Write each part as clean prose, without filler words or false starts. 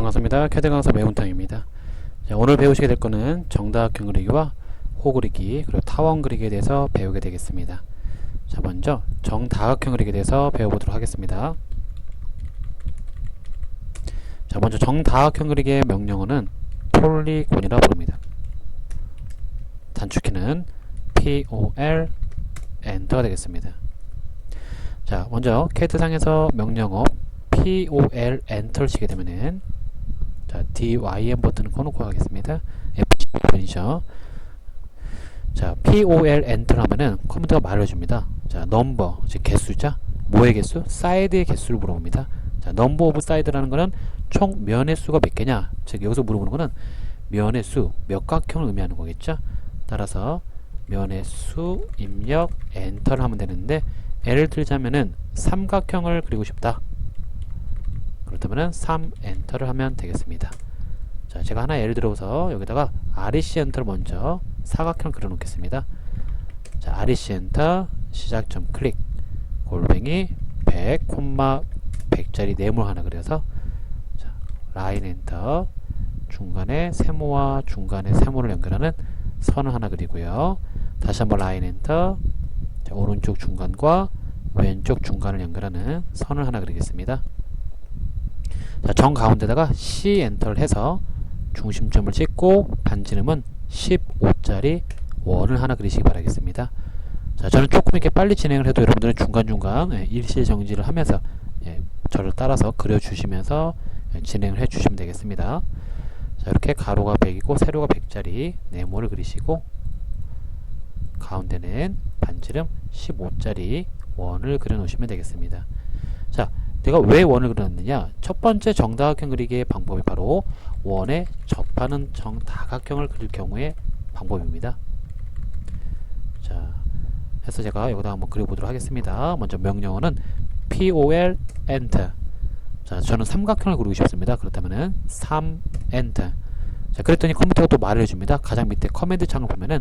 반갑습니다. 캐드 강사 매운탕입니다. 자, 오늘 배우시게 될 거는 정다각형 그리기와 호 그리기 그리고 타원 그리기에 대해서 배우게 되겠습니다. 자, 먼저 정다각형 그리기에 대해서 배워보도록 하겠습니다. 자, 먼저 정다각형 그리기의 명령어는 폴리곤이라 부릅니다. 단축키는 POL 엔터가 되겠습니다. 자, 먼저 캐드상에서 명령어 POL 엔터를 치게 되면은 자, DYM 버튼을 꺼놓고 하겠습니다. F10번이죠. 자, POL 엔터를 하면은 컴퓨터가 말해줍니다. 자, 넘버, 즉 개수죠. 뭐의 개수? 사이드의 개수를 물어봅니다. 자, 넘버 오브 사이드라는 거는 총 면의 수가 몇 개냐? 즉 여기서 물어보는 거는 면의 수, 몇 각형을 의미하는 거겠죠. 따라서 면의 수 입력 엔터를 하면 되는데, 예를 들자면은 삼각형을 그리고 싶다. 그렇다면은 3 엔터를 하면 되겠습니다. 자, 제가 하나 예를 들어서 여기다가 REC 엔터를 먼저 사각형을 그려 놓겠습니다. 자, REC 엔터 시작점 클릭 골뱅이 100, 100짜리 네모 하나 그려서 자, 라인 엔터 중간에 세모와 중간에 세모를 연결하는 선을 하나 그리고요. 다시 한번 라인 엔터 자, 오른쪽 중간과 왼쪽 중간을 연결하는 선을 하나 그리겠습니다. 자, 정 가운데다가 C 엔터를 해서 중심점을 찍고 반지름은 15짜리 원을 하나 그리시기 바라겠습니다. 자, 저는 조금 이렇게 빨리 진행을 해도 여러분들은 중간중간 일시정지를 하면서 저를 따라서 그려주시면서 진행을 해주시면 되겠습니다. 자, 이렇게 가로가 100이고 세로가 100짜리 네모를 그리시고 가운데는 반지름 15짜리 원을 그려 놓으시면 되겠습니다. 자, 내가 왜 원을 그렸느냐? 첫 번째 정다각형 그리기의 방법이 바로 원에 접하는 정다각형을 그릴 경우의 방법입니다. 자, 해서 제가 여기다 한번 그려보도록 하겠습니다. 먼저 명령어는 POL Enter. 자, 저는 삼각형을 그리고 싶습니다. 그렇다면은 3 Enter. 자, 그랬더니 컴퓨터가 또 말을 해줍니다. 가장 밑에 커맨드 창을 보면은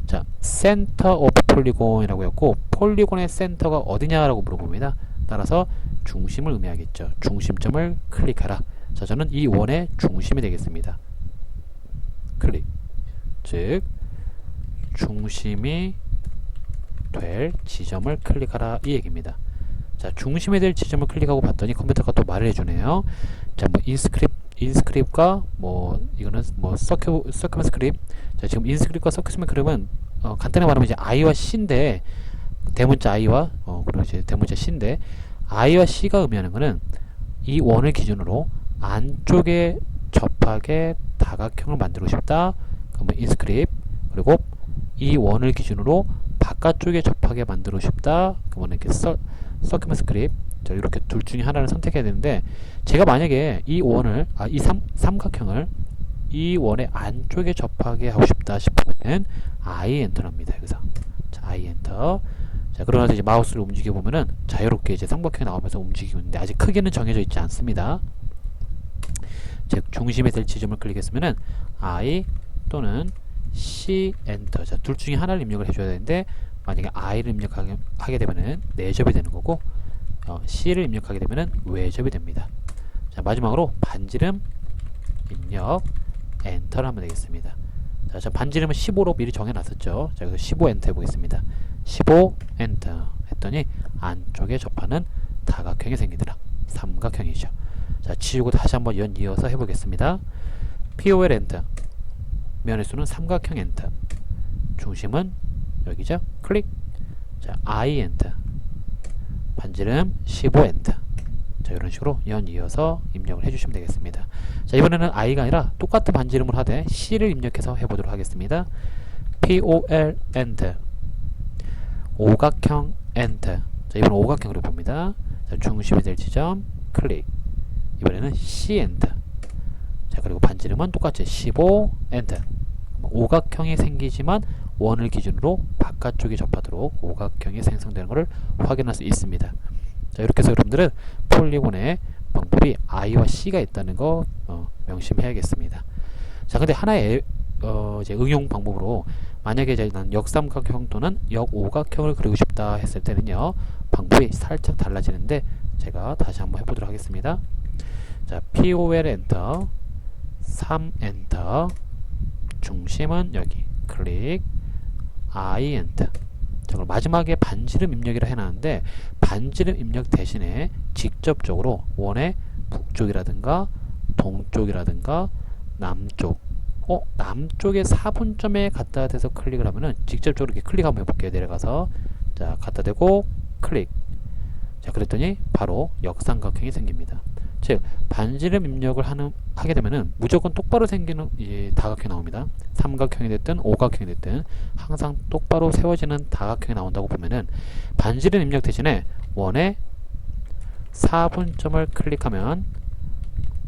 자, Center of Polygon이라고 했고 폴리곤의 센터가 어디냐라고 물어봅니다. 따라서 중심을 의미하겠죠. 중심점을 클릭하라. 자, 저는 이 원의 중심이 되겠습니다. 클릭. 즉 중심이 될 지점을 클릭하라 이 얘기입니다. 자, 중심이 될 지점을 클릭하고 봤더니 컴퓨터가 또 말을 해주네요. 자, 뭐 인스크립트가 뭐 이거는 뭐 서큐먼 스크립트. 자, 지금 인스크립트과 서큐먼 스크립트는 간단히 말하면 이제 I와 C인데 대문자 I와 그리고 이제 대문자 C인데 I와 C가 의미하는 것은 이 원을 기준으로 안쪽에 접하게 다각형을 만들고 싶다. 그러면 인스크립트. 그리고 이 원을 기준으로 바깥쪽에 접하게 만들고 싶다. 그러면 이렇게 서큐먼 스크립트. 자, 이렇게 둘 중에 하나를 선택해야 되는데 제가 만약에 이 원을 이 삼각형을 이 원의 안쪽에 접하게 하고 싶다 싶으면 I 엔터랍니다. 여기서 자, I 엔터. 자, 그러면서 이제 마우스를 움직여 보면은 자유롭게 이제 삼각형이 나오면서 움직이고 있는데 아직 크기는 정해져 있지 않습니다. 즉 중심에 될 지점을 클릭했으면은 I 또는 C 엔터. 자, 둘 중에 하나를 입력을 해줘야 되는데 만약에 I를 입력하게 되면은 내접이 되는 거고 C를 입력하게 되면은 외접이 됩니다. 자, 마지막으로 반지름 입력 엔터를 하면 되겠습니다. 자, 저 반지름은 15로 미리 정해놨었죠. 자, 그래서 15 엔터 해보겠습니다. 15 엔터 했더니 안쪽에 접하는 다각형이 생기더라. 삼각형이죠. 자, 지우고 다시 한번 연 이어서 해보겠습니다. POL 엔터. 면의 수는 삼각형 엔터. 중심은 여기죠. 클릭. 자, I 엔터. 반지름 15 엔터. 자, 이런 식으로 연 이어서 입력을 해주시면 되겠습니다. 자, 이번에는 I가 아니라 똑같은 반지름을 하되 C를 입력해서 해보도록 하겠습니다. POL 엔터. 오각형 엔터. 자, 이번엔 오각형으로 봅니다. 자, 중심이 될 지점 클릭. 이번에는 C 엔터. 자, 그리고 반지름은 똑같이 15 엔터. 오각형이 생기지만 원을 기준으로 바깥쪽에 접하도록 오각형이 생성되는 것을 확인할 수 있습니다. 자, 이렇게 해서 여러분들은 폴리곤의 방법이 I와 C가 있다는 거 명심해야겠습니다. 자, 근데 하나의 이제 응용 방법으로 만약에 이제 난 역삼각형 또는 역오각형을 그리고 싶다 했을 때는요 방법이 살짝 달라지는데 제가 다시 한번 해보도록 하겠습니다. 자, POL 엔터, 3 엔터, 중심은 여기 클릭, I 엔터. 자, 그럼 마지막에 반지름 입력이라 해놨는데 반지름 입력 대신에 직접적으로 원의 북쪽이라든가 동쪽이라든가 남쪽, 남쪽의 4분점에 갖다 대서 클릭을 하면은 직접적으로 이렇게 클릭 한번 해볼게요. 내려가서 자, 갖다 대고 클릭. 자, 그랬더니 바로 역삼각형이 생깁니다. 즉 반지름 입력을 하게 되면은 무조건 똑바로 생기는 다각형이 나옵니다. 삼각형이 됐든 오각형이 됐든 항상 똑바로 세워지는 다각형이 나온다고 보면은 반지름 입력 대신에 원의 4분점을 클릭하면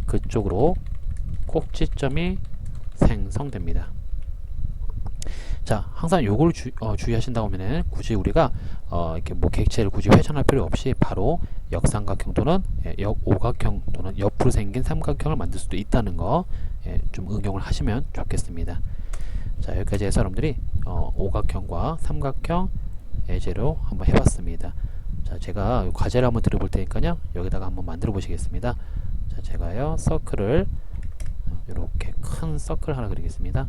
그쪽으로 꼭지점이 생성됩니다. 자, 항상 요걸 주의하신다고 하면은 굳이 우리가 이렇게 뭐 객체를 굳이 회전할 필요 없이 바로 역삼각형 또는 역오각형 또는 옆으로 생긴 삼각형을 만들 수도 있다는 거 좀 응용을 하시면 좋겠습니다. 자, 여기까지 해서 여러분들이 오각형과 삼각형 예제로 한번 해봤습니다. 자, 제가 과제를 한번 들어볼 테니까요. 여기다가 한번 만들어 보시겠습니다. 자, 제가요 서클을 이렇게 큰 서클 하나 그리겠습니다.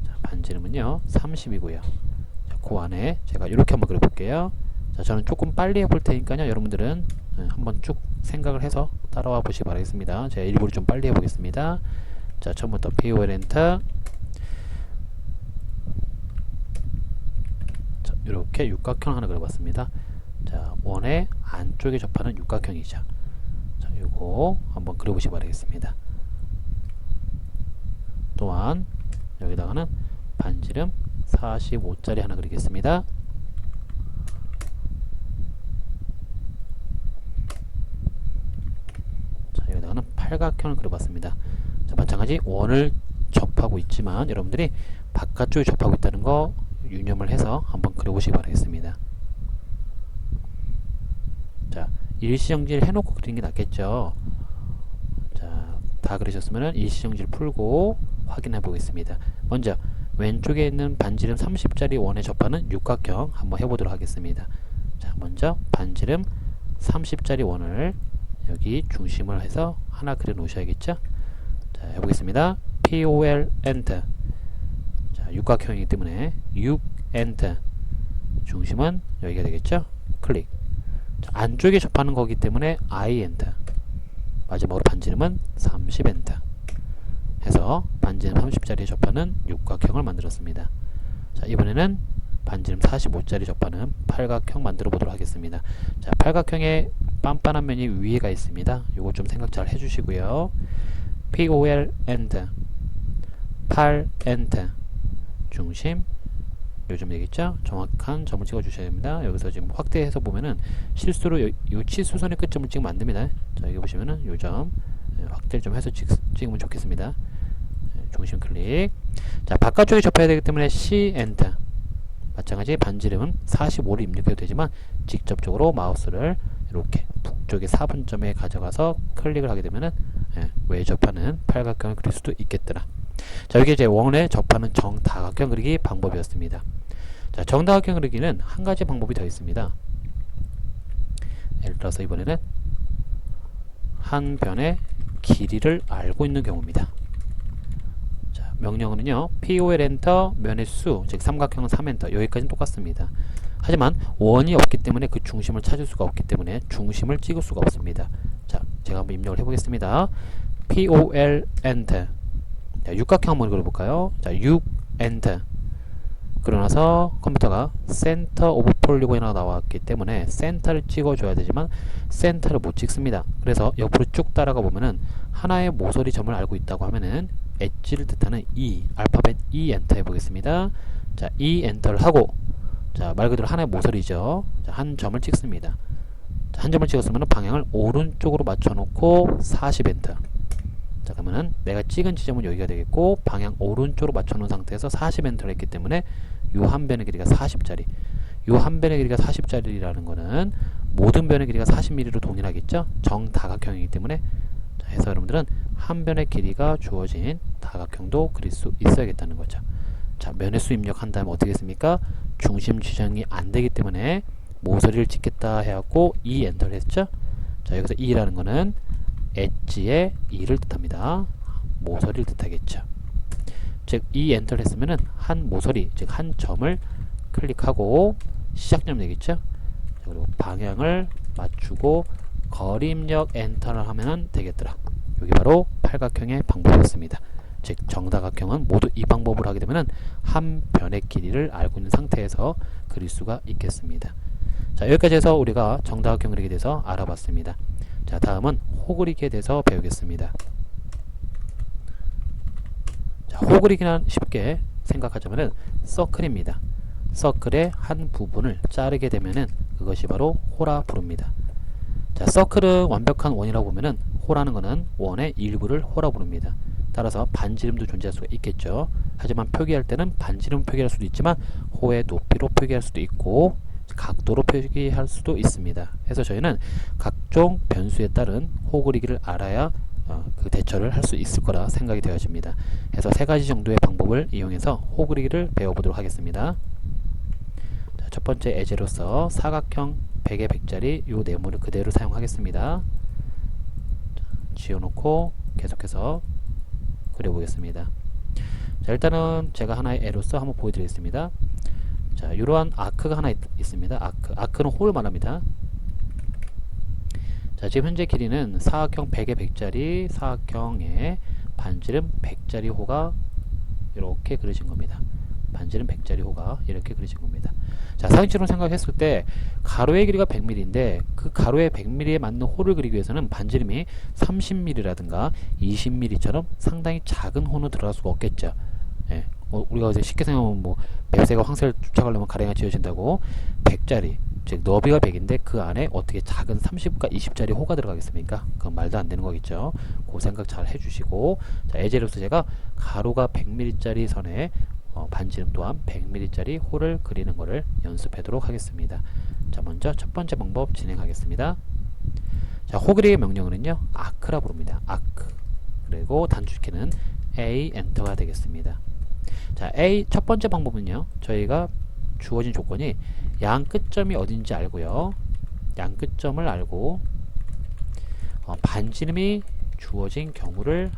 자, 반지름은요 30이고요. 자, 그 안에 제가 이렇게 한번 그려볼게요. 자, 저는 조금 빨리 해볼 테니까요. 여러분들은 한번 쭉 생각을 해서 따라와 보시기 바라겠습니다. 제가 일부러 좀 빨리 해보겠습니다. 자, 처음부터 POL 엔터. 자, 이렇게 육각형 하나 그려봤습니다. 자, 원의 안쪽에 접하는 육각형이죠. 자, 요거 한번 그려보시기 바라겠습니다. 또한 여기다가는 반지름 45짜리 하나 그리겠습니다. 자, 여기다가는 팔각형을 그려봤습니다. 자, 마찬가지 원을 접하고 있지만 여러분들이 바깥쪽에 접하고 있다는 거 유념을 해서 한번 그려보시기 바라겠습니다. 자, 일시정지를 해놓고 그리는 게 낫겠죠. 자, 다 그리셨으면 일시정지를 풀고 확인해 보겠습니다. 먼저 왼쪽에 있는 반지름 30짜리 원에 접하는 육각형 한번 해보도록 하겠습니다. 자, 먼저 반지름 30짜리 원을 여기 중심을 해서 하나 그려 놓으셔야겠죠. 자, 해보겠습니다. POL 엔터. 자, 육각형이기 때문에 6 엔터. 중심은 여기가 되겠죠. 클릭. 자, 안쪽에 접하는 거기 때문에 I 엔터. 마지막으로 반지름은 30 엔터 해서 반지름 30짜리에 접하는 육각형을 만들었습니다. 자, 이번에는 반지름 45짜리 접하는 팔각형 만들어 보도록 하겠습니다. 자, 팔각형에 빤빤한 면이 위에가 있습니다. 요거 좀 생각 잘 해주시고요. POL 엔터, 8 엔터, 중심 요즘 되겠죠? 정확한 점을 찍어 주셔야 됩니다. 여기서 지금 확대해서 보면은 실수로 요 치수선의 끝점을 찍으면 안 됩니다. 자, 여기 보시면은 요 점 확대를 좀 해서 찍으면 좋겠습니다. 중심 클릭. 자, 바깥쪽에 접해야 되기 때문에 C 엔터. 마찬가지 반지름은 45를 입력해도 되지만 직접적으로 마우스를 이렇게 북쪽의 4분점에 가져가서 클릭을 하게 되면은 외 접하는 팔각형을 그릴 수도 있겠더라. 자, 이게 이제 원에 접하는 정다각형 그리기 방법이었습니다. 자, 정다각형 그리기는 한 가지 방법이 더 있습니다. 예를 들어서 이번에는 한 변의 길이를 알고 있는 경우입니다. 자, 명령어는요 POL 엔터 면의 수, 즉 삼각형은 3 엔터. 여기까지는 똑같습니다. 하지만 원이 없기 때문에 그 중심을 찾을 수가 없기 때문에 중심을 찍을 수가 없습니다. 자, 제가 한번 입력을 해보겠습니다. POL 엔터. 자, 육각형 한번 그려볼까요? 자, 6 엔터. 그러나서 컴퓨터가 센터 오브 폴리곤이라고 나왔기 때문에 센터를 찍어줘야 되지만 센터를 못 찍습니다. 그래서 옆으로 쭉 따라가 보면은 하나의 모서리 점을 알고 있다고 하면은 엣지를 뜻하는 E, 알파벳 E 엔터 해보겠습니다. 자, E 엔터를 하고, 자, 말 그대로 하나의 모서리죠. 자, 한 점을 찍습니다. 자, 한 점을 찍었으면 방향을 오른쪽으로 맞춰놓고 40 엔터. 자, 그러면은 내가 찍은 지점은 여기가 되겠고 방향 오른쪽으로 맞춰놓은 상태에서 40 엔터를 했기 때문에 요 한 변의 길이가 40짜리, 요 한 변의 길이가 40짜리라는 거는 모든 변의 길이가 40mm로 동일하겠죠. 정다각형이기 때문에. 자, 해서 여러분들은 한 변의 길이가 주어진 다각형도 그릴 수 있어야겠다는 거죠. 자, 면의 수 입력한 다음에 어떻게 했습니까? 중심 지정이 안 되기 때문에 모서리를 찍겠다 해갖고 E 엔터를 했죠. 자, 여기서 E라는 거는 엣지의 E를 뜻합니다. 모서리를 뜻하겠죠. 즉, 이 엔터를 했으면은 한 모서리, 즉 한 점을 클릭하고 시작점 되겠죠. 그리고 방향을 맞추고 거리 입력 엔터를 하면 되겠더라. 여기 바로 팔각형의 방법이었습니다. 즉, 정사각형은 모두 이 방법으로 하게 되면 한 변의 길이를 알고 있는 상태에서 그릴 수가 있겠습니다. 자, 여기까지 해서 우리가 정사각형 그리기에 대해서 알아봤습니다. 자, 다음은 호 그리기에 대해서 배우겠습니다. 자, 호 그리기는 쉽게 생각하자면은 서클입니다. 서클의 한 부분을 자르게 되면은 그것이 바로 호라 부릅니다. 자, 서클은 완벽한 원이라고 보면은 호라는 거는 원의 일부를 호라 부릅니다. 따라서 반지름도 존재할 수가 있겠죠. 하지만 표기할 때는 반지름 표기할 수도 있지만 호의 높이로 표기할 수도 있고 각도로 표기할 수도 있습니다. 그래서 저희는 각종 변수에 따른 호 그리기를 알아야 그 대처를 할 수 있을 거라 생각이 되어집니다. 그래서 세 가지 정도의 방법을 이용해서 호 그리기를 배워보도록 하겠습니다. 자, 첫 번째 예제로서 사각형 100의 100짜리 이 네모를 그대로 사용하겠습니다. 자, 지워놓고 계속해서 그려보겠습니다. 자, 일단은 제가 하나의 예로서 한번 보여드리겠습니다. 자, 이러한 아크가 하나 있습니다. 아크는 홀을 말합니다. 자, 지금 현재 길이는 사각형 100의 100짜리 사각형의 반지름 100짜리 호가 이렇게 그려진 겁니다. 반지름 100짜리 호가 이렇게 그려진 겁니다. 자, 사진처럼 생각했을 때 가로의 길이가 100mm인데 그 가로의 100mm에 맞는 호를 그리기 위해서는 반지름이 30mm라든가 20mm처럼 상당히 작은 호는 들어갈 수가 없겠죠. 예. 우리가 이제 쉽게 생각하면 뭐 맵새가 황새를 쫓아가려면 가랭이가 지어진다고 100짜리 즉 너비가 100인데 그 안에 어떻게 작은 30과 20짜리 호가 들어가겠습니까? 그건 말도 안 되는 거겠죠. 그 생각 잘 해주시고, 자, 예제로서 제가 가로가 100mm짜리 선에 반지름 또한 100mm짜리 호를 그리는 것을 연습하도록 하겠습니다. 자, 먼저 첫 번째 방법 진행하겠습니다. 자, 호 그리기 명령어는요 아크라 부릅니다. 아크. 그리고 단축키는 A 엔터가 되겠습니다. 자, A 첫 번째 방법은요 저희가 주어진 조건이 양 끝점이 어딘지 알고요, 양 끝점을 알고 반지름이 주어진 경우를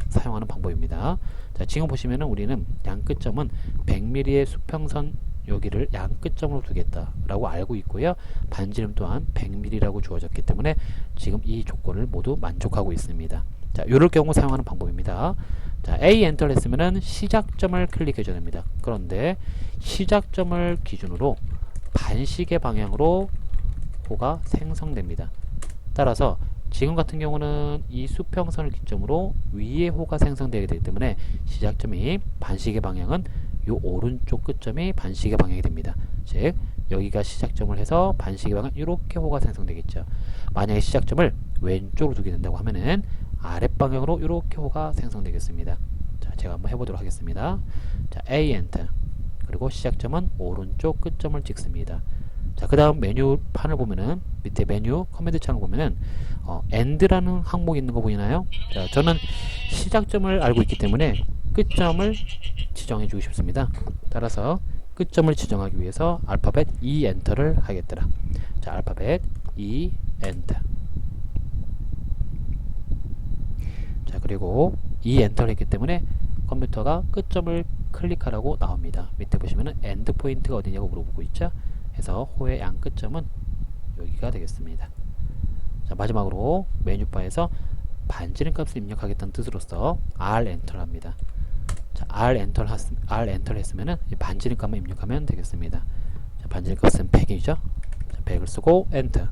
사용하는 방법입니다. 자, 지금 보시면은 우리는 양 끝점은 100mm의 수평선 여기를 양 끝점으로 두겠다라고 알고 있고요, 반지름 또한 100mm라고 주어졌기 때문에 지금 이 조건을 모두 만족하고 있습니다. 자, 요럴 경우 사용하는 방법입니다. 자, A 엔터를 했으면은 시작점을 클릭해 줘야 됩니다. 그런데 시작점을 기준으로 반시계 방향으로 호가 생성됩니다. 따라서 지금 같은 경우는 이 수평선을 기점으로 위에 호가 생성되게 되기 때문에 시작점이 반시계 방향은 이 오른쪽 끝점이 반시계 방향이 됩니다. 즉 여기가 시작점을 해서 반시계 방향 이렇게 호가 생성되겠죠. 만약에 시작점을 왼쪽으로 두게 된다고 하면은 아랫방향으로 이렇게 호가 생성되겠습니다. 자, 제가 한번 해보도록 하겠습니다. 자, A 엔터. 그리고 시작점은 오른쪽 끝점을 찍습니다. 자, 그 다음 메뉴판을 보면은 밑에 메뉴 커맨드 창을 보면은 end라는 항목이 있는 거 보이나요? 자, 저는 시작점을 알고 있기 때문에 끝점을 지정해 주고 싶습니다. 따라서 끝점을 지정하기 위해서 알파벳 E 엔터를 하겠더라. 자, 알파벳 E 엔터. 자, 그리고 E 엔터를 했기 때문에 컴퓨터가 끝점을 클릭하라고 나옵니다. 밑에 보시면은 엔드 포인트가 어디냐고 물어보고 있죠. 그래서 호의 양 끝점은 여기가 되겠습니다. 자, 마지막으로 메뉴바에서 반지름 값을 입력하겠다는 뜻으로서 R 엔터를 합니다. 자, R 엔터를 했으면은 반지름 값만 입력하면 되겠습니다. 자, 반지름 값은 100이죠. 자, 100을 쓰고 엔터.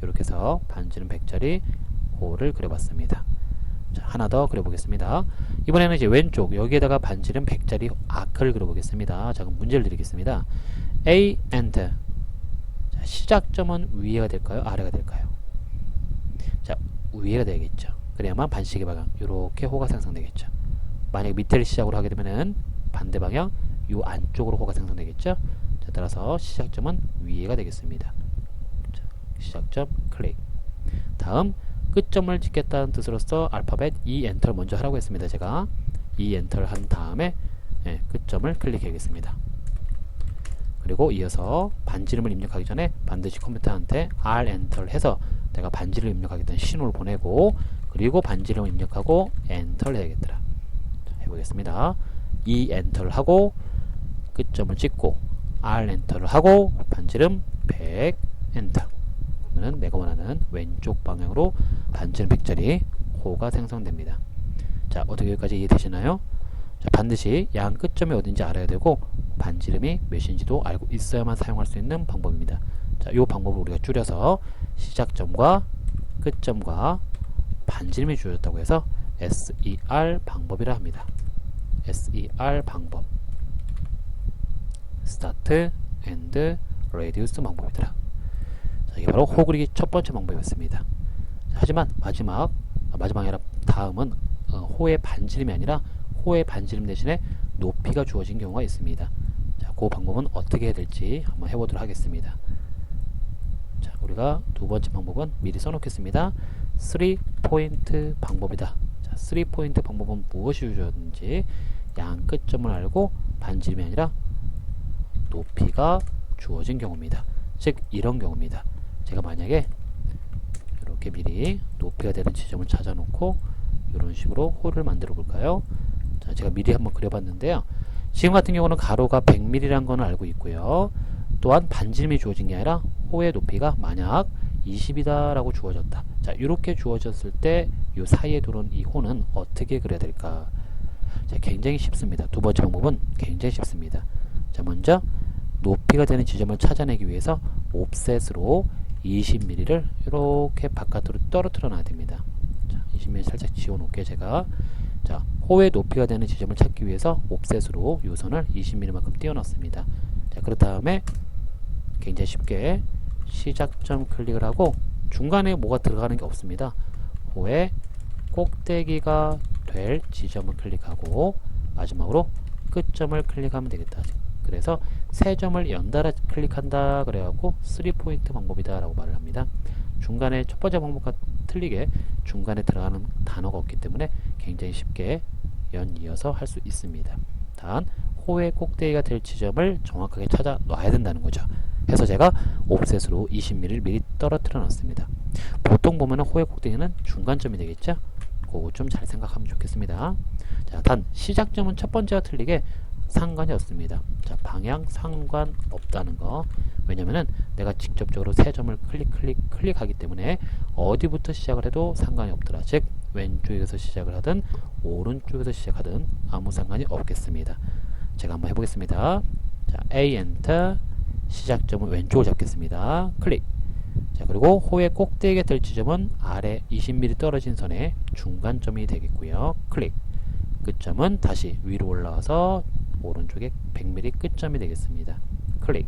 이렇게 해서 반지름 100짜리 호를 그려봤습니다. 자, 하나 더 그려보겠습니다. 이번에는 이제 왼쪽 여기에다가 반지름 100짜리 아크를 그려보겠습니다. 자, 그럼 문제를 드리겠습니다. A 엔터. 자, 시작점은 위에가 될까요? 아래가 될까요? 자, 위에가 되겠죠. 그래야만 반시계 방향 이렇게 호가 생성되겠죠. 만약 밑에를 시작으로 하게 되면은 반대 방향 이 안쪽으로 호가 생성되겠죠. 자, 따라서 시작점은 위에가 되겠습니다. 자, 시작점 클릭. 다음 끝점을 찍겠다는 뜻으로서 알파벳 E 엔터를 먼저 하라고 했습니다. 제가 E 엔터를 한 다음에 끝점을 클릭하겠습니다. 그리고 이어서 반지름을 입력하기 전에 반드시 컴퓨터한테 R 엔터를 해서 내가 반지를 입력하겠다는 신호를 보내고, 그리고 반지름을 입력하고 엔터를 해야겠더라. 자, 해보겠습니다. E 엔터를 하고 끝점을 찍고 R 엔터를 하고 반지름 100 엔터. 그러면 내가 원하는 왼쪽 방향으로 반지름 100짜리 호가 생성됩니다. 자, 어떻게 여기까지 이해되시나요? 자, 반드시 양 끝점이 어딘지 알아야 되고 반지름이 몇인지도 알고 있어야만 사용할 수 있는 방법입니다. 자, 이 방법을 우리가 줄여서 시작점과 끝점과 반지름이 주어졌다고 해서 SER 방법이라 합니다. SER 방법. 스타트 앤드 레디우스 방법이더라. 자, 이게 바로 호 그리기 첫 번째 방법이었습니다. 자, 하지만 마지막이 아니라 다음은 호의 반지름이 아니라 호의 반지름 대신에 높이가 주어진 경우가 있습니다. 자, 그 방법은 어떻게 해야 될지 한번 해보도록 하겠습니다. 자, 우리가 두 번째 방법은 미리 써놓겠습니다. 3포인트 방법이다. 자, 3포인트 방법은 무엇이 주어졌는지 양 끝점을 알고 반지름이 아니라 높이가 주어진 경우입니다. 즉 이런 경우입니다. 제가 만약에 이렇게 미리 높이가 되는 지점을 찾아놓고 이런 식으로 홀을 만들어 볼까요? 자, 제가 미리 한번 그려봤는데요. 지금 같은 경우는 가로가 100mm라는 건 알고 있고요. 또한 반지름이 주어진 게 아니라 호의 높이가 만약 20이다 라고 주어졌다. 자, 이렇게 주어졌을 때 이 사이에 들어온 이 호는 어떻게 그려야 될까? 자, 굉장히 쉽습니다. 두 번째 방법은 굉장히 쉽습니다. 자, 먼저 높이가 되는 지점을 찾아내기 위해서 옵셋으로 20mm를 이렇게 바깥으로 떨어뜨려 놔야 됩니다. 자, 20mm 살짝 지워 놓을게요, 제가. 자, 호의 높이가 되는 지점을 찾기 위해서 옵셋으로 이 선을 20mm만큼 띄워 놨습니다. 자, 그렇 다음에 굉장히 쉽게 시작점 클릭을 하고 중간에 뭐가 들어가는 게 없습니다. 호의 꼭대기가 될 지점을 클릭하고 마지막으로 끝점을 클릭하면 되겠다. 그래서 세 점을 연달아 클릭한다 그래갖고 3포인트 방법이다 라고 말을 합니다. 중간에 첫 번째 방법과 틀리게 중간에 들어가는 단어가 없기 때문에 굉장히 쉽게 연이어서 할 수 있습니다. 단 호의 꼭대기가 될 지점을 정확하게 찾아 놔야 된다는 거죠. 해서 제가 옵셋으로 20mm를 미리 떨어뜨려 놨습니다. 보통 보면은 호의 꼭대기는 중간점이 되겠죠? 그거 좀 잘 생각하면 좋겠습니다. 자, 단 시작점은 첫 번째와 틀리게 상관이 없습니다. 자, 방향 상관없다는 거. 왜냐면은 내가 직접적으로 세 점을 클릭하기 때문에 어디부터 시작을 해도 상관이 없더라. 즉 왼쪽에서 시작을 하든 오른쪽에서 시작하든 아무 상관이 없겠습니다. 제가 한번 해보겠습니다. 자, A 엔터. 시작점은 왼쪽을 잡겠습니다. 클릭. 자, 그리고 호의 꼭대기가 될 지점은 아래 20mm 떨어진 선의 중간점이 되겠고요. 클릭. 끝점은 다시 위로 올라와서 오른쪽에 100mm 끝점이 되겠습니다. 클릭.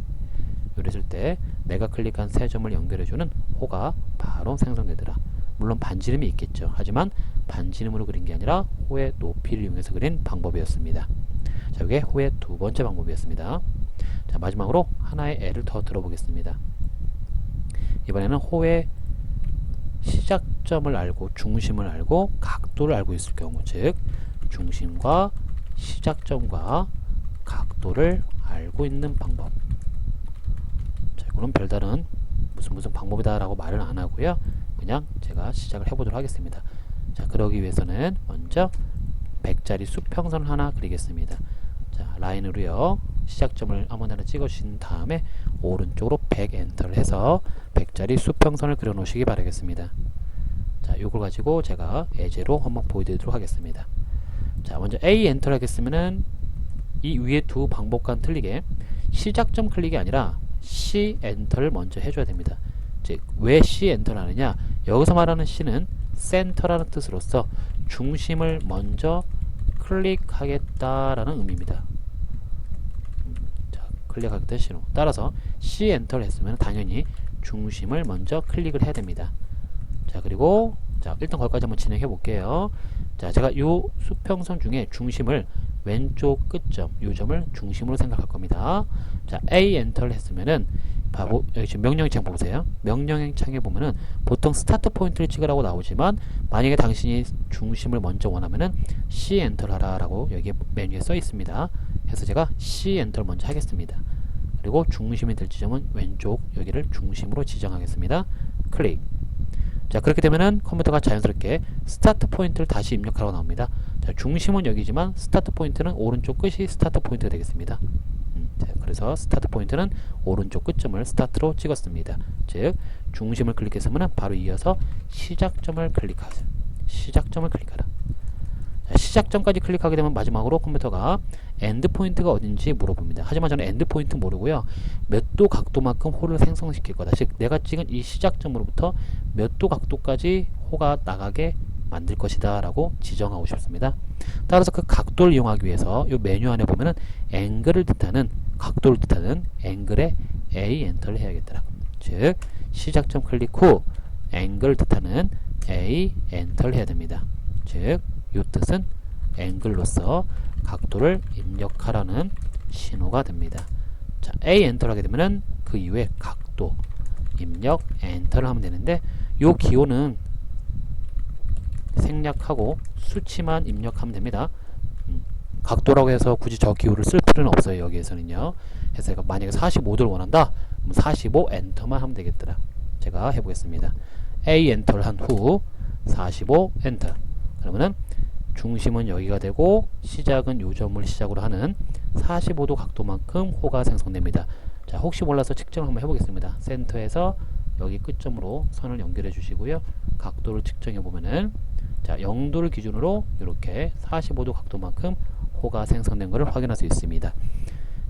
이랬을 때 내가 클릭한 세 점을 연결해주는 호가 바로 생성되더라. 물론 반지름이 있겠죠. 하지만 반지름으로 그린 게 아니라 호의 높이를 이용해서 그린 방법이었습니다. 자, 이게 호의 두 번째 방법이었습니다. 자, 마지막으로 하나의 예를 더 들어보겠습니다. 이번에는 호의 시작점을 알고 중심을 알고 각도를 알고 있을 경우, 즉 중심과 시작점과 각도를 알고 있는 방법. 자, 이거는 별다른 무슨 방법이다 라고 말을 안 하고요. 그냥 제가 시작을 해보도록 하겠습니다. 자, 그러기 위해서는 먼저 100짜리 수평선을 하나 그리겠습니다. 자, 라인으로요. 시작점을 아무데나 찍어주신 다음에 오른쪽으로 100 엔터를 해서 100짜리 수평선을 그려 놓으시기 바라겠습니다. 자, 요걸 가지고 제가 예제로 한번 보여드리도록 하겠습니다. 자, 먼저 A 엔터를 하겠으면은 이 위에 두 방법과는 틀리게 시작점 클릭이 아니라 C 엔터를 먼저 해줘야 됩니다. 즉, 왜 C 엔터를 하느냐? 여기서 말하는 C는 센터라는 뜻으로서 중심을 먼저 클릭하겠다라는 의미입니다. 자, 클릭하겠다는 신호. 따라서 C 엔터를 했으면 당연히 중심을 먼저 클릭을 해야 됩니다. 자, 그리고 자, 일단 거기까지 한번 진행해 볼게요. 자, 제가 요 수평선 중에 중심을 왼쪽 끝점, 요 점을 중심으로 생각할 겁니다. 자, A 엔터를 했으면은 바로 여기 지금 명령의 창 보세요. 명령의 창에 보면은 보통 스타트 포인트를 찍으라고 나오지만 만약에 당신이 중심을 먼저 원하면은 C 엔터를 하라라고 여기 메뉴에 써 있습니다. 그래서 제가 C 엔터를 먼저 하겠습니다. 그리고 중심이 될 지점은 왼쪽 여기를 중심으로 지정하겠습니다. 클릭. 자, 그렇게 되면은 컴퓨터가 자연스럽게 스타트 포인트를 다시 입력하라고 나옵니다. 자, 중심은 여기지만 스타트 포인트는 오른쪽 끝이 스타트 포인트가 되겠습니다. 자, 그래서 스타트 포인트는 오른쪽 끝점을 스타트로 찍었습니다. 즉, 중심을 클릭했으면 바로 이어서 시작점을 클릭하세요. 시작점을 클릭하라. 자, 시작점까지 클릭하게 되면 마지막으로 컴퓨터가 엔드 포인트가 어딘지 물어봅니다. 하지만 저는 엔드 포인트 모르고요. 몇 도 각도만큼 호를 생성시킬 거다. 즉, 내가 찍은 이 시작점으로부터 몇 도 각도까지 호가 나가게 만들 것이다 라고 지정하고 싶습니다. 따라서 그 각도를 이용하기 위해서 이 메뉴 안에 보면은 앵글을 뜻하는 각도를 뜻하는 앵글에 A 엔터를 해야겠더라. 즉, 시작점 클릭 후 앵글을 뜻하는 A 엔터를 해야 됩니다. 즉, 이 뜻은 앵글로서 각도를 입력하라는 신호가 됩니다. 자, A 엔터를 하게 되면은 그 이후에 각도 입력 엔터를 하면 되는데, 이 기호는 생략하고 수치만 입력하면 됩니다. 각도라고 해서 굳이 저 기호를 쓸 필요는 없어요. 여기에서는요. 그래서 제가 만약에 45도를 원한다, 그럼 45 엔터만 하면 되겠더라. 제가 해보겠습니다. A 엔터를 한 후 45 엔터. 그러면은 중심은 여기가 되고 시작은 요 점을 시작으로 하는 45도 각도만큼 호가 생성됩니다. 자, 혹시 몰라서 측정을 한번 해보겠습니다. 센터에서 여기 끝점으로 선을 연결해 주시고요. 각도를 측정해 보면은, 자, 0도를 기준으로 이렇게 45도 각도만큼 호가 생성된 것을 확인할 수 있습니다.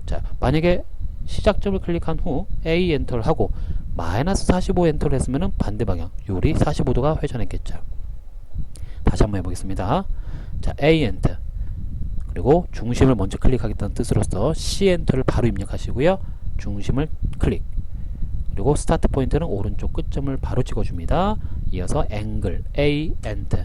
자, 만약에 시작점을 클릭한 후 A 엔터를 하고 마이너스 45 엔터를 했으면 반대 방향, 요리 45도가 회전했겠죠. 다시 한번 해보겠습니다. 자, A 엔터, 그리고 중심을 먼저 클릭하겠다는 뜻으로서 C 엔터를 바로 입력하시고요. 중심을 클릭, 그리고 스타트 포인트는 오른쪽 끝점을 바로 찍어줍니다. 이어서 앵글 A 엔터,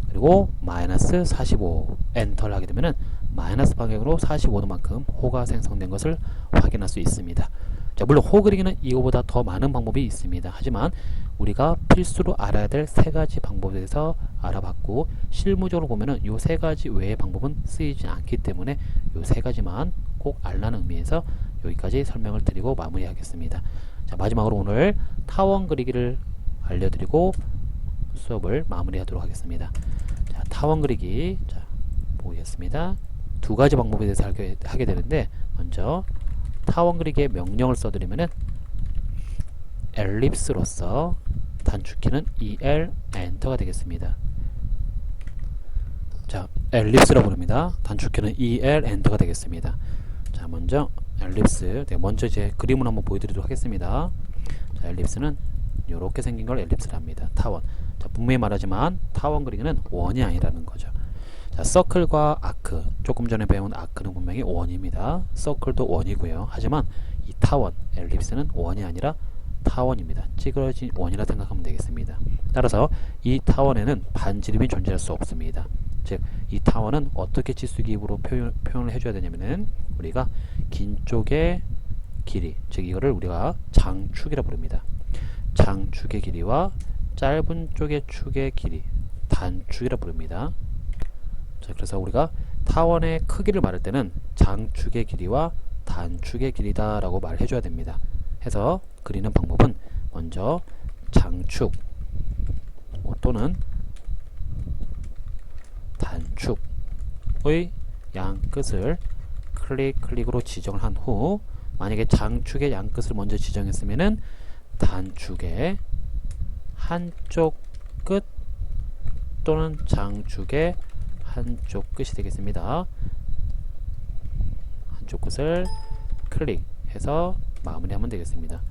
그리고 마이너스 45 엔터를 하게 되면은 마이너스 방향으로 45도만큼 호가 생성된 것을 확인할 수 있습니다. 자, 물론 호 그리기는 이거보다 더 많은 방법이 있습니다. 하지만 우리가 필수로 알아야 될 세 가지 방법에 대해서 알아봤고, 실무적으로 보면은 이 세 가지 외의 방법은 쓰이지 않기 때문에 이 세 가지만 꼭 알라는 의미에서 여기까지 설명을 드리고 마무리하겠습니다. 자, 마지막으로 오늘 타원 그리기를 알려드리고 수업을 마무리하도록 하겠습니다. 자, 타원 그리기, 자, 보겠습니다. 두 가지 방법에 대해서 하게 되는데, 먼저 타원 그리기의 명령을 써드리면은 엘립스로서 단축키는 EL 엔터가 되겠습니다. 자, 엘립스라고 부릅니다. 단축키는 EL 엔터가 되겠습니다. 자, 먼저 엘립스, 먼저 이제 그림을 한번 보여드리도록 하겠습니다. 자, 엘립스는 이렇게 생긴 걸 엘립스랍니다. 타원. 자, 분명히 말하지만 타원 그리기는 원이 아니라는 거죠. 자, 서클과 아크, 조금 전에 배운 아크는 분명히 원입니다. 서클도 원이고요. 하지만 이 타원, 엘립스는 원이 아니라 타원입니다. 찌그러진 원이라 생각하면 되겠습니다. 따라서 이 타원에는 반지름이 존재할 수 없습니다. 즉, 이 타원은 어떻게 치수기입으로 표현을 해줘야 되냐면은, 우리가 긴 쪽의 길이, 즉 이거를 우리가 장축이라 부릅니다. 장축의 길이와 짧은 쪽의 축의 길이, 단축이라 부릅니다. 자, 그래서 우리가 타원의 크기를 말할 때는 장축의 길이와 단축의 길이다 라고 말해줘야 됩니다. 해서 그리는 방법은 먼저 장축 또는 단축의 양 끝을 클릭으로 지정을 한 후, 만약에 장축의 양 끝을 먼저 지정했으면은 단축의 한쪽 끝 또는 장축의 한쪽 끝이 되겠습니다. 한쪽 끝을 클릭해서 마무리하면 되겠습니다.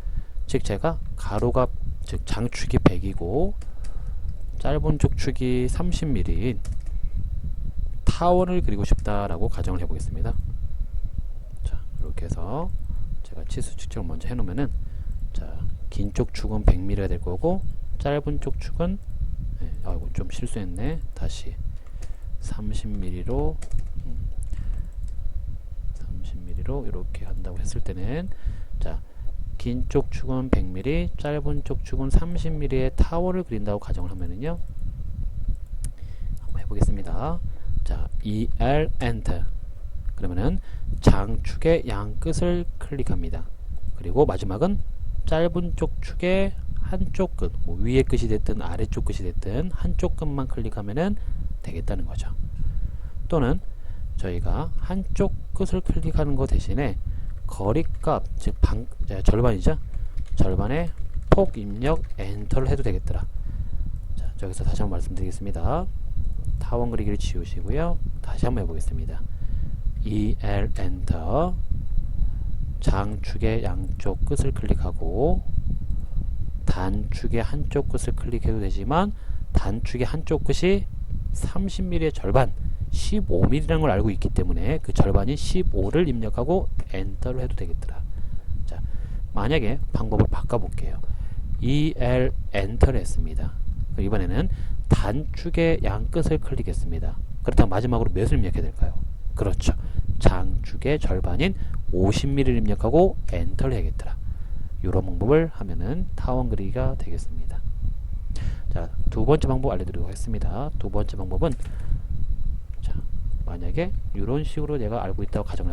즉, 제가 가로가, 즉 장축이 100이고 짧은 쪽 축이 30mm인 타원을 그리고 싶다라고 가정을 해보겠습니다. 자, 이렇게 해서 제가 치수 측정을 먼저 해놓으면은, 자, 긴 쪽 축은 100mm가 될 거고 짧은 쪽 축은, 아이고 좀 실수했네. 다시 30mm로 30mm로 이렇게 한다고 했을 때는, 자, 긴 쪽 축은 100mm, 짧은 쪽 축은 30mm의 타원을 그린다고 가정을 하면은요, 한번 해보겠습니다. 자, EL 엔터. 그러면은 장축의 양 끝을 클릭합니다. 그리고 마지막은 짧은 쪽 축의 한쪽 끝, 뭐 위에 끝이 됐든 아래쪽 끝이 됐든 한쪽 끝만 클릭하면은 되겠다는 거죠. 또는 저희가 한쪽 끝을 클릭하는 것 대신에 거리값, 즉 절반이죠. 절반에 폭 입력 엔터를 해도 되겠더라. 자, 여기서 다시 한번 말씀드리겠습니다. 타원 그리기를 지우시고요. 다시 한번 해보겠습니다. EL 엔터, 장축의 양쪽 끝을 클릭하고 단축의 한쪽 끝을 클릭해도 되지만 단축의 한쪽 끝이 30mm의 절반 15mm라는 걸 알고 있기 때문에 그 절반이 15를 입력하고 엔터를 해도 되겠더라. 자, 만약에 방법을 바꿔볼게요. EL 엔터를 했습니다. 이번에는 단축의 양 끝을 클릭했습니다. 그렇다면 마지막으로 몇을 입력해야 될까요? 그렇죠. 장축의 절반인 50mm를 입력하고 엔터를 해야겠더라. 이런 방법을 하면은 타원 그리기가 되겠습니다. 자, 두 번째 방법 알려드리도록 하겠습니다. 두 번째 방법은, 자, 만약에 이런 식으로 내가 알고 있다고 가정을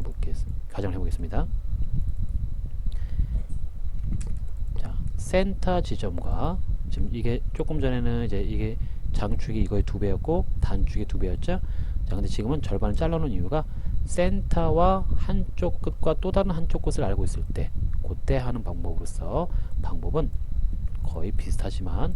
해보겠습니다. 자, 센터 지점과, 지금 이게 조금 전에는 이제 이게 장축이 이거의 2배였고 단축이 2배였죠. 자, 근데 지금은 절반을 잘라놓은 이유가 센터와 한쪽 끝과 또 다른 한쪽 끝을 알고 있을 때 그때 하는 방법으로서, 방법은 거의 비슷하지만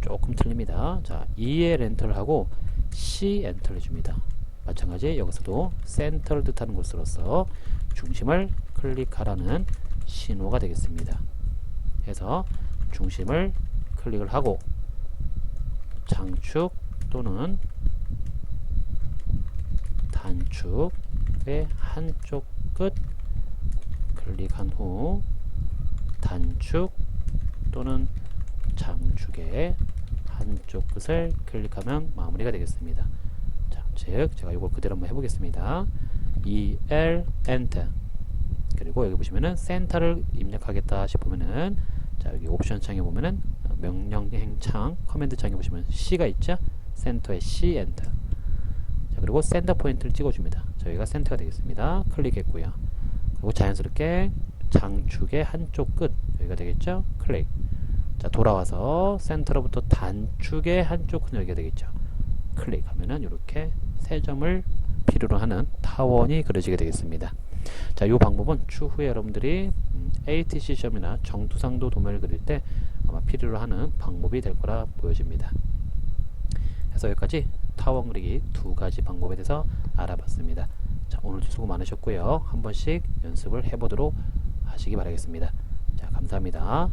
조금 틀립니다. 자, EL 엔터를 하고 C 엔터를 해줍니다. 마찬가지 여기서도 센터를 뜻하는 곳으로서 중심을 클릭하라는 신호가 되겠습니다. 해서 중심을 클릭을 하고 장축 또는 단축의 한쪽 끝 클릭한 후 단축 또는 장축의 한쪽 끝을 클릭하면 마무리가 되겠습니다. 자, 즉 제가 이걸 그대로 한번 해보겠습니다. EL 엔터, 그리고 여기 보시면은 센터를 입력하겠다 싶으면은, 자, 여기 옵션 창에 보면은 명령행 창 커맨드 창에 보시면 C가 있죠. 센터에 C 엔터. 자, 그리고 센터 포인트를 찍어줍니다. 저희가 센터가 되겠습니다. 클릭했고요. 그리고 자연스럽게 장축의 한쪽 끝, 여기가 되겠죠. 클릭. 자, 돌아와서 센터로부터 단축의 한쪽 끝, 여기가 되겠죠. 클릭하면은 이렇게 세 점을 필요로 하는 타원이 그려지게 되겠습니다. 자, 이 방법은 추후에 여러분들이 ATC 시험이나 정투상도 도면을 그릴 때 아마 필요로 하는 방법이 될 거라 보여집니다. 그래서 여기까지 타원 그리기 두 가지 방법에 대해서 알아봤습니다. 자, 오늘도 수고 많으셨고요. 한 번씩 연습을 해보도록 하시기 바라겠습니다. 자, 감사합니다.